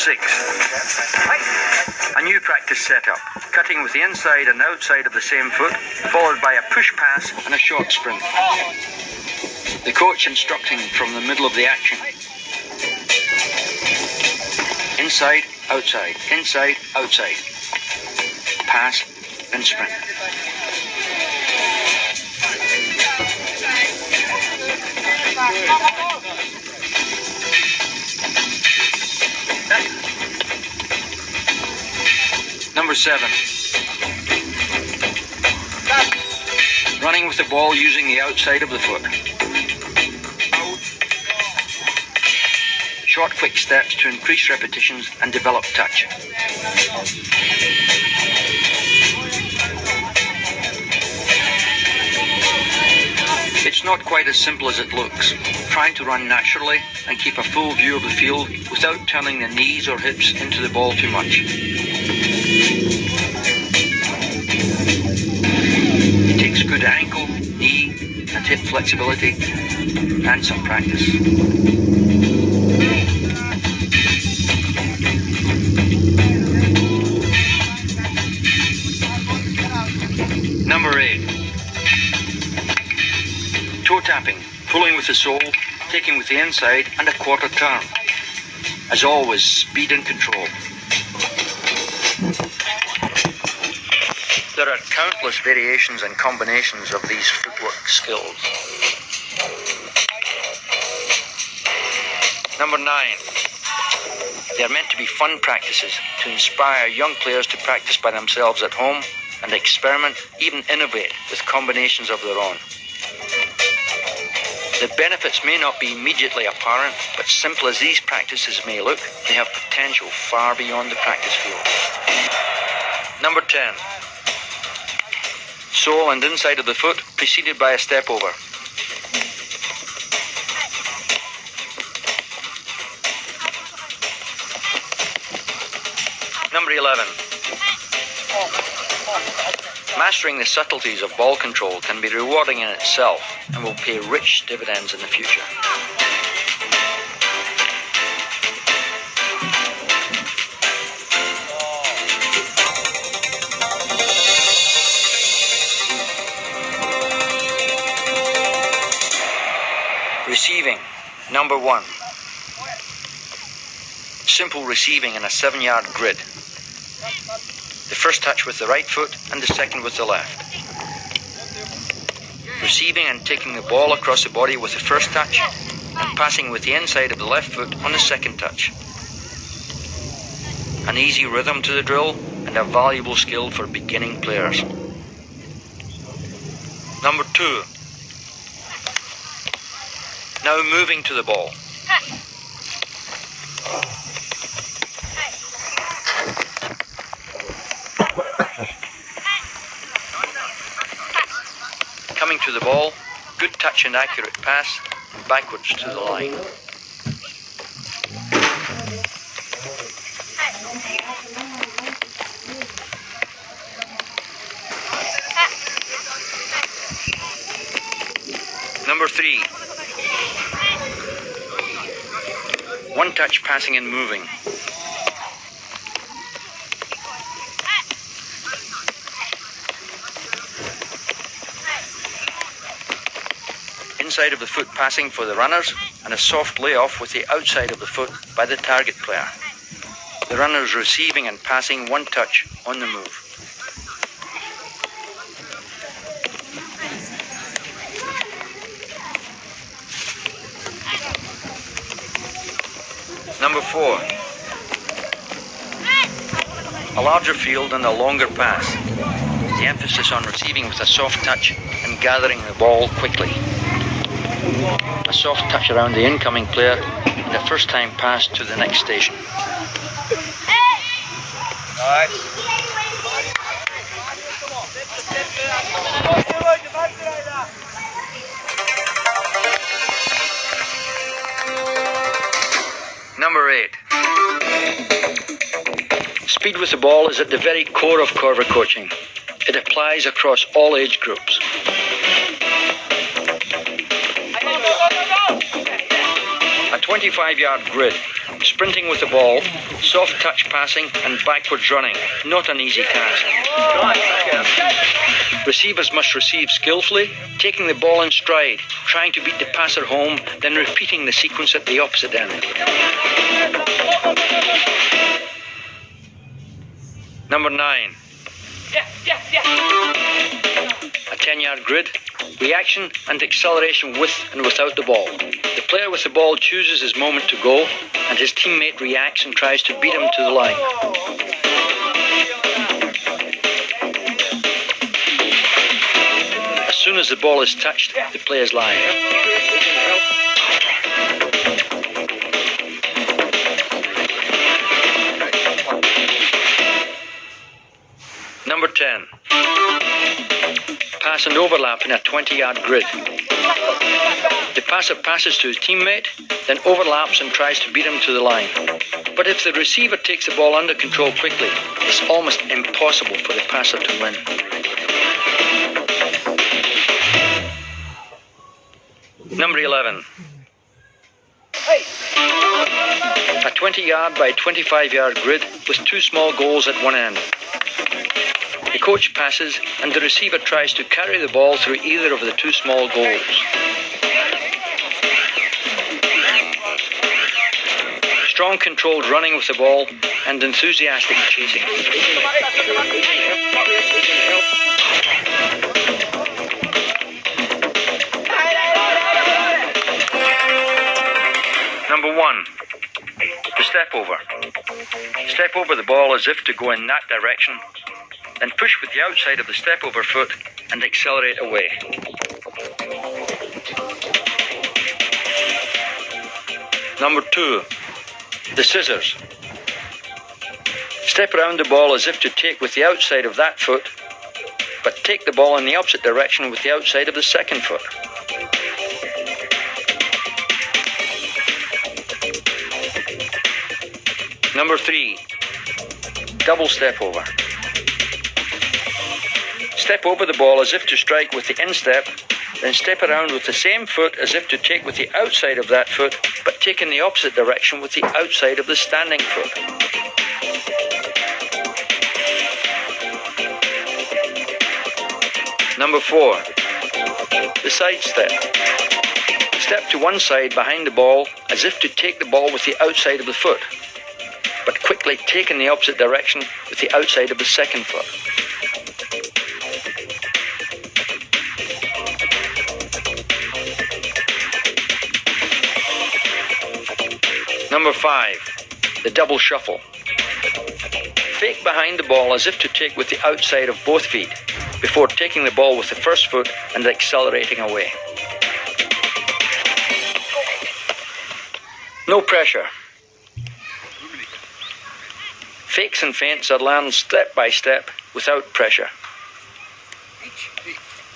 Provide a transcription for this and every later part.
6. A new practice setup, cutting with the inside and outside of the same foot, followed by a push pass and a short sprint. The coach instructing from the middle of the action. Inside, outside, inside, outside. Pass, and sprint. Number 7. Running with the ball using the outside of the foot. Short, quick steps to increase repetitions and develop touch. It's not quite as simple as it looks. Trying to run naturally and keep a full view of the field without turning the knees or hips into the ball too much. It takes good ankle, knee and hip flexibility and some practice. Number 8. Toe tapping, pulling with the sole, taking with the inside and a quarter turn. As always, speed and control. There are countless variations and combinations of these footwork skills. Number 9. They are meant to be fun practices to inspire young players to practice by themselves at home and experiment, even innovate with combinations of their own. The benefits may not be immediately apparent, but simple as these practices may look, they have potential far beyond the practice field. Number 10. Sole and inside of the foot, preceded by a step over. Number 11. Mastering the subtleties of ball control can be rewarding in itself and will pay rich dividends in the future. Receiving, number 1. Simple receiving in a 7-yard grid. The first touch with the right foot and the second with the left. Receiving and taking the ball across the body with the first touch and passing with the inside of the left foot on the second touch. An easy rhythm to the drill and a valuable skill for beginning players. Number 2. Now moving to the ball. Coming to the ball, good touch and accurate pass, backwards to the line. Number 3. One touch passing and moving. Inside of the foot passing for the runners and a soft layoff with the outside of the foot by the target player. The runners receiving and passing one touch on the move. Number 4. A larger field and a longer pass. The emphasis on receiving with a soft touch and gathering the ball quickly. A soft touch around the incoming player and a first time pass to the next station. Nice. Number 8. Speed with the ball is at the very core of Corver coaching. It applies across all age groups. A 25-yard grid, sprinting with the ball, soft touch passing and backwards running, not an easy task. Receivers must receive skillfully, taking the ball in stride, trying to beat the passer home, then repeating the sequence at the opposite end. Number 9. A 10-yard grid, reaction and acceleration with and without the ball. The player with the ball chooses his moment to go, and his teammate reacts and tries to beat him to the line. As soon as the ball is touched, the play is live. Number 10. Pass and overlap in a 20-yard grid. The passer passes to his teammate, then overlaps and tries to beat him to the line. But if the receiver takes the ball under control quickly, it's almost impossible for the passer to win. Number 11. A 20-yard by 25-yard grid with 2 small goals at one end. The coach passes and the receiver tries to carry the ball through either of the 2 small goals. Strong controlled running with the ball and enthusiastic chasing. Number 1. The step over. Step over the ball as if to go in that direction, then push with the outside of the step over foot and accelerate away. Number 2. The scissors. Step around the ball as if to take with the outside of that foot, but take the ball in the opposite direction with the outside of the second foot. Number 3. Double step over. Step over the ball as if to strike with the instep, then step around with the same foot as if to take with the outside of that foot, but take in the opposite direction with the outside of the standing foot. Number 4. The side step. Step to one side behind the ball as if to take the ball with the outside of the foot, but quickly take in the opposite direction with the outside of the second foot. Number 5. The double shuffle. Fake behind the ball as if to take with the outside of both feet, before taking the ball with the first foot and accelerating away. No pressure. Fakes and feints are learned step by step without pressure.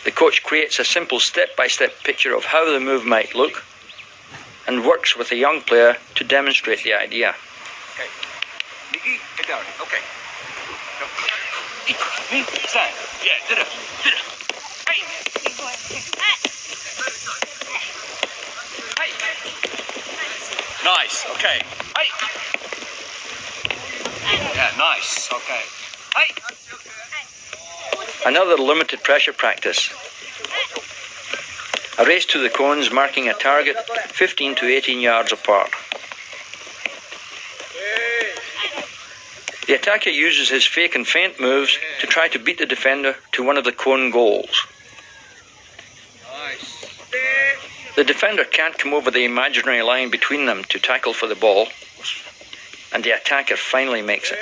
The coach creates a simple step-by-step picture of how the move might look and works with a young player to demonstrate the idea. Okay. Nikki, get down. Okay. Side. Yeah, did it. Hey. Hey. Nice. Okay. Hey. Yeah, nice. Okay. Hey. Another limited pressure practice. A race to the cones marking a target 15 to 18 yards apart. The attacker uses his fake and feint moves to try to beat the defender to one of the cone goals. The defender can't come over the imaginary line between them to tackle for the ball, and the attacker finally makes it.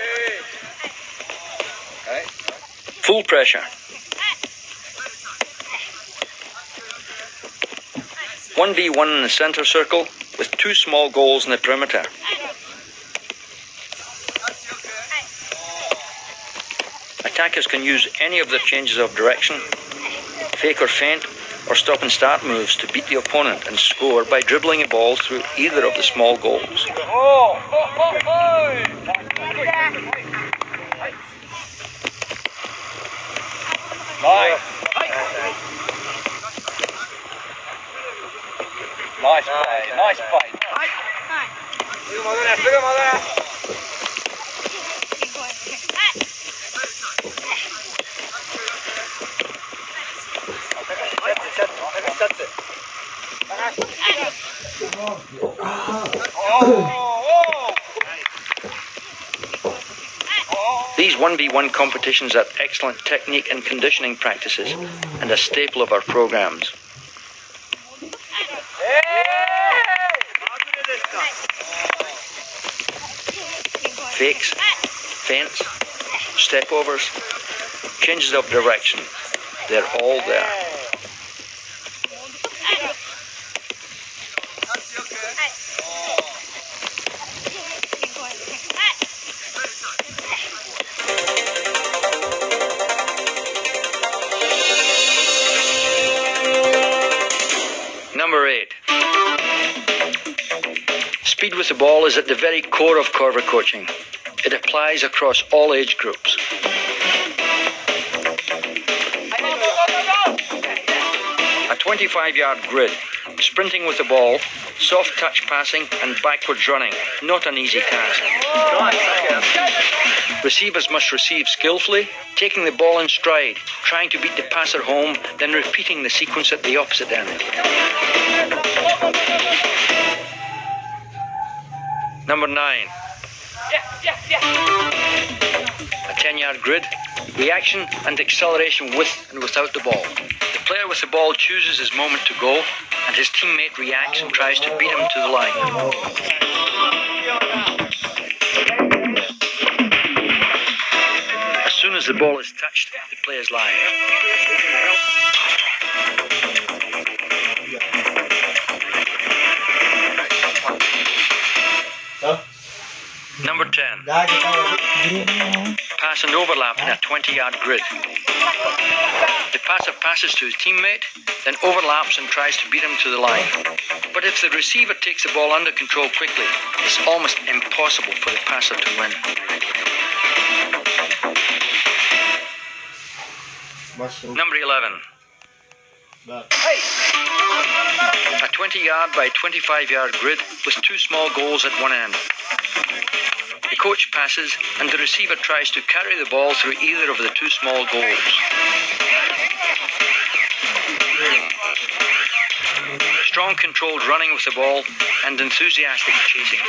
Full pressure. 1v1 in the centre circle with 2 small goals in the perimeter. Attackers can use any of their changes of direction, fake or feint, or stop and start moves to beat the opponent and score by dribbling a ball through either of the small goals. Nice play. These 1v1 competitions are excellent technique and conditioning practices and a staple of our programs. Fakes, feints, stepovers, changes of direction, they're all there. Number 8. Speed with the ball is at the very core of Corver coaching. It applies across all age groups. A 25-yard grid, sprinting with the ball, soft touch passing and backwards running, not an easy task. Receivers must receive skillfully, taking the ball in stride, trying to beat the passer home, then repeating the sequence at the opposite end. Number 9. A 10-yard grid, reaction and acceleration with and without the ball. The player with the ball chooses his moment to go, and his teammate reacts and tries to beat him to the line. As soon as the ball is touched, the play is live. Number 10. Pass and overlap in a 20-yard grid. The passer passes to his teammate, then overlaps and tries to beat him to the line. But if the receiver takes the ball under control quickly, it's almost impossible for the passer to win. Number 11. A 20-yard by 25-yard grid with two small goals at one end. The coach passes and the receiver tries to carry the ball through either of the two small goals. Strong controlled running with the ball and enthusiastic chasing.